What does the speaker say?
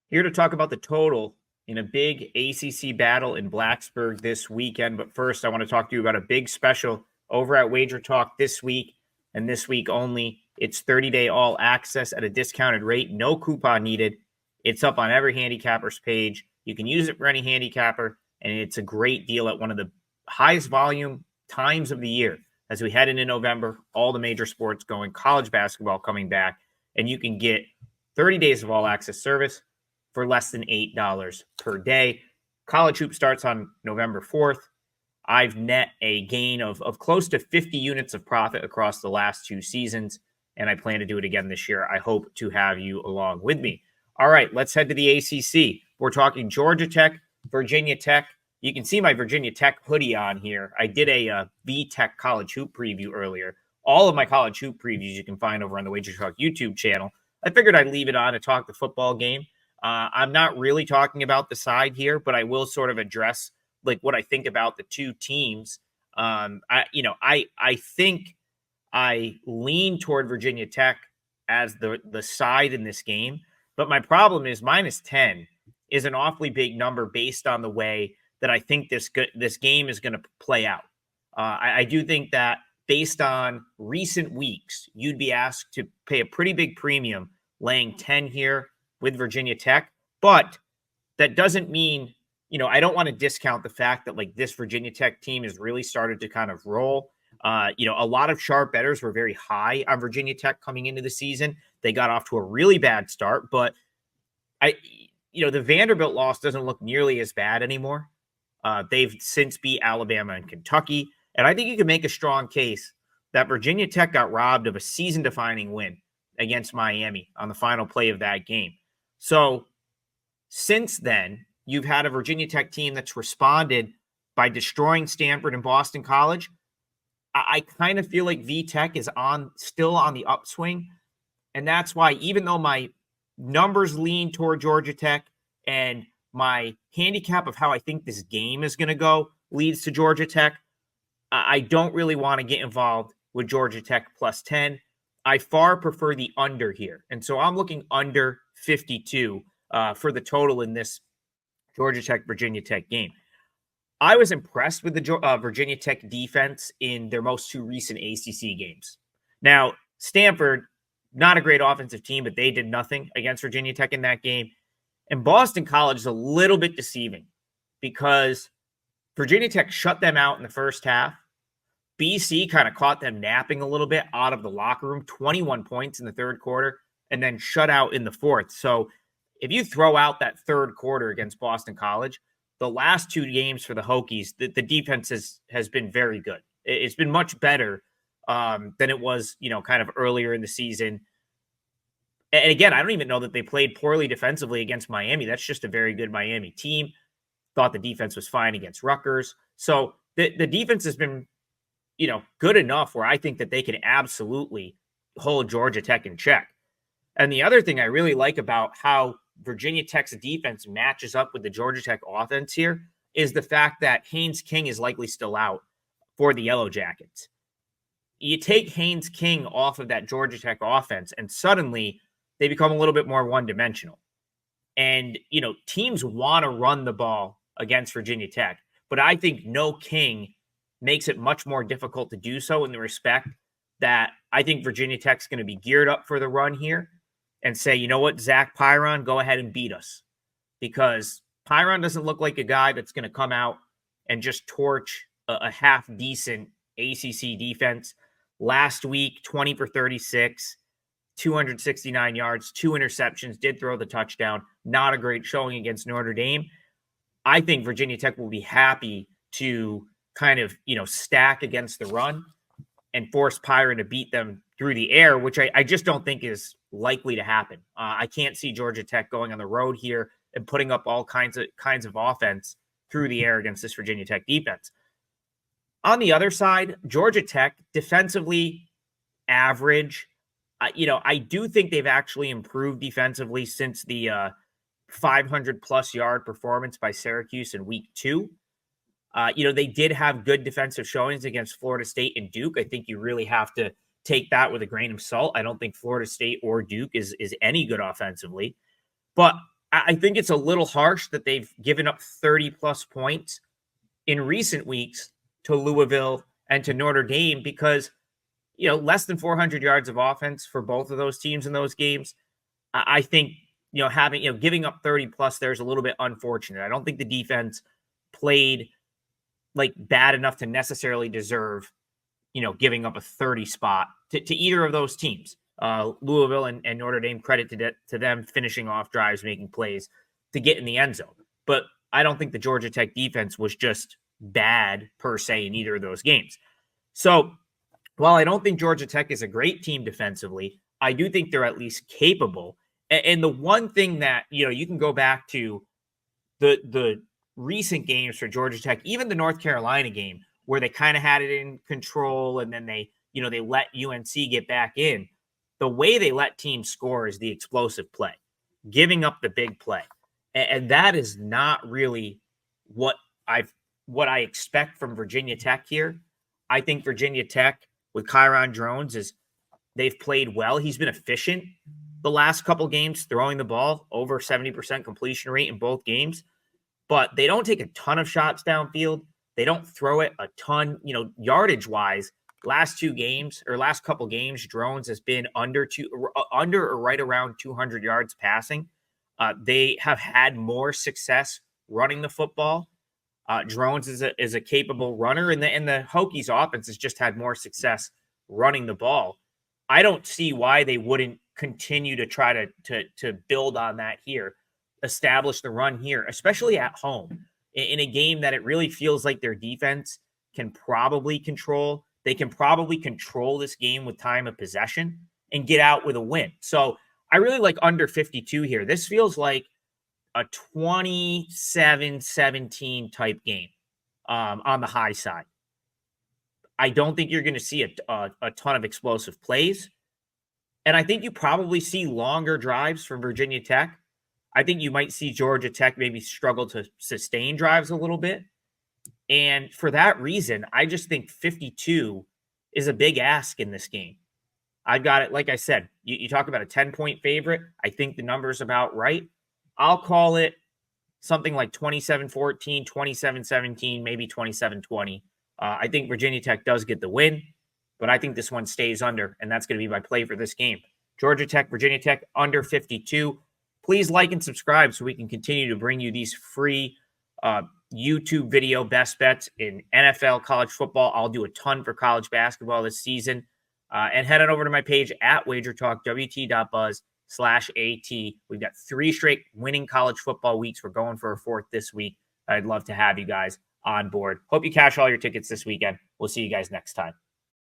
Here to talk about the total in a big ACC battle in Blacksburg this weekend. But first, I want to talk to you about a big special over at WagerTalk this week and this week only. It's 30-day all access at a discounted rate, no coupon needed. It's up on every handicapper's page. You can use it for any handicapper, and it's a great deal at one of the highest volume times of the year. As we head into November, all the major sports going, college basketball coming back, and you can get 30 days of all access service for less than $8 per day. College hoop starts on November 4th. I've net a gain of close to 50 units of profit across the last 2 seasons, and I plan to do it again this year. I hope to have you along with me. All right, let's head to the ACC. We're talking Georgia Tech, Virginia Tech. You can see my Virginia Tech hoodie on here. I did a V-Tech college hoop preview earlier. All of my college hoop previews you can find over on the WagerTalk YouTube channel. I figured I'd leave it on to talk the football game. I'm not really talking about the side here, but I will sort of address like what I think about the two teams. I think I lean toward Virginia Tech as the side in this game, but my problem is -10 is an awfully big number based on the way that I think this game is going to play out. I do think that based on recent weeks, you'd be asked to pay a pretty big premium laying 10 here with Virginia Tech, but that doesn't mean, I don't want to discount the fact that like this Virginia Tech team has really started to kind of roll. A lot of sharp bettors were very high on Virginia Tech coming into the season. They got off to a really bad start, but the Vanderbilt loss doesn't look nearly as bad anymore. They've since beat Alabama and Kentucky, and I think you can make a strong case that Virginia Tech got robbed of a season-defining win against Miami on the final play of that game. So since then, you've had a Virginia Tech team that's responded by destroying Stanford and Boston College. I kind of feel like V-Tech is still on the upswing. And that's why, even though my numbers lean toward Georgia Tech and my handicap of how I think this game is going to go leads to Georgia Tech, I don't really want to get involved with Georgia Tech +10. I far prefer the under here. And so I'm looking under 52 for the total in this Georgia Tech-Virginia Tech game. I was impressed with the Virginia Tech defense in their most 2 recent ACC games. Now, Stanford, not a great offensive team, but they did nothing against Virginia Tech in that game. And Boston College is a little bit deceiving because Virginia Tech shut them out in the first half. BC kind of caught them napping a little bit out of the locker room, 21 points in the third quarter, and then shut out in the fourth. So if you throw out that third quarter against Boston College, the last 2 games for the Hokies, the defense has been very good. It's been much better than it was, kind of earlier in the season. And again, I don't even know that they played poorly defensively against Miami. That's just a very good Miami team. Thought the defense was fine against Rutgers. So the defense has been, good enough where I think that they can absolutely hold Georgia Tech in check. And the other thing I really like about how Virginia Tech's defense matches up with the Georgia Tech offense here is the fact that Haynes King is likely still out for the Yellow Jackets. You take Haynes King off of that Georgia Tech offense, and suddenly they become a little bit more one-dimensional. And, teams want to run the ball against Virginia Tech, but I think no King makes it much more difficult to do so in the respect that I think Virginia Tech's going to be geared up for the run here and say, you know what, Zach Pyron, go ahead and beat us. Because Pyron doesn't look like a guy that's going to come out and just torch a half-decent ACC defense. Last week, 20 for 36, 269 yards, 2 interceptions, did throw the touchdown. Not a great showing against Notre Dame. I think Virginia Tech will be happy to kind of, stack against the run and force Pyron to beat them through the air, which I just don't think is likely to happen. I can't see Georgia Tech going on the road here and putting up all kinds of offense through the air against this Virginia Tech defense. On the other side, Georgia Tech defensively average. I do think they've actually improved defensively since the 500-plus yard performance by Syracuse in week 2. They did have good defensive showings against Florida State and Duke. I think you really have to take that with a grain of salt. I don't think Florida State or Duke is any good offensively. But I think it's a little harsh that they've given up 30-plus points in recent weeks to Louisville and to Notre Dame because, less than 400 yards of offense for both of those teams in those games. I think, giving up 30-plus there is a little bit unfortunate. I don't think the defense played like bad enough to necessarily deserve, giving up a 30 spot to either of those teams. Louisville and Notre Dame, credit to them finishing off drives, making plays to get in the end zone. But I don't think the Georgia Tech defense was just bad per se in either of those games. So while I don't think Georgia Tech is a great team defensively, I do think they're at least capable. And the one thing that, you can go back to the recent games for Georgia Tech, even the North Carolina game, where they kind of had it in control and then they let UNC get back in. The way they let teams score is the explosive play, giving up the big play. And that is not really what I expect from Virginia Tech here. I think Virginia Tech with Kyron Drones they've played well. He's been efficient the last couple games, throwing the ball over 70% completion rate in both games, but they don't take a ton of shots downfield. They don't throw it a ton, yardage wise. Last couple games, Drones has been under or right around 200 yards passing. They have had more success running the football. Drones is a capable runner, and the Hokies offense has just had more success running the ball. I don't see why they wouldn't continue to try to build on that here, establish the run here, especially at home in a game that it really feels like their defense can probably control. They can probably control this game with time of possession and get out with a win. So I really like under 52 here. This feels like a 27-17 type game on the high side. I don't think you're going to see a ton of explosive plays. And I think you probably see longer drives from Virginia Tech. I think you might see Georgia Tech maybe struggle to sustain drives a little bit. And for that reason, I just think 52 is a big ask in this game. I've got it, like I said, you talk about a 10-point favorite. I think the number's about right. I'll call it something like 27-14, 27-17, maybe 27-20. I think Virginia Tech does get the win, but I think this one stays under, and that's going to be my play for this game. Georgia Tech, Virginia Tech, under 52. Please like and subscribe so we can continue to bring you these free YouTube video best bets in NFL, college football. I'll do a ton for college basketball this season. And head on over to my page at WagerTalk, wt.buzz/AT. We've got 3 straight winning college football weeks. We're going for a 4th this week. I'd love to have you guys on board. Hope you cash all your tickets this weekend. We'll see you guys next time.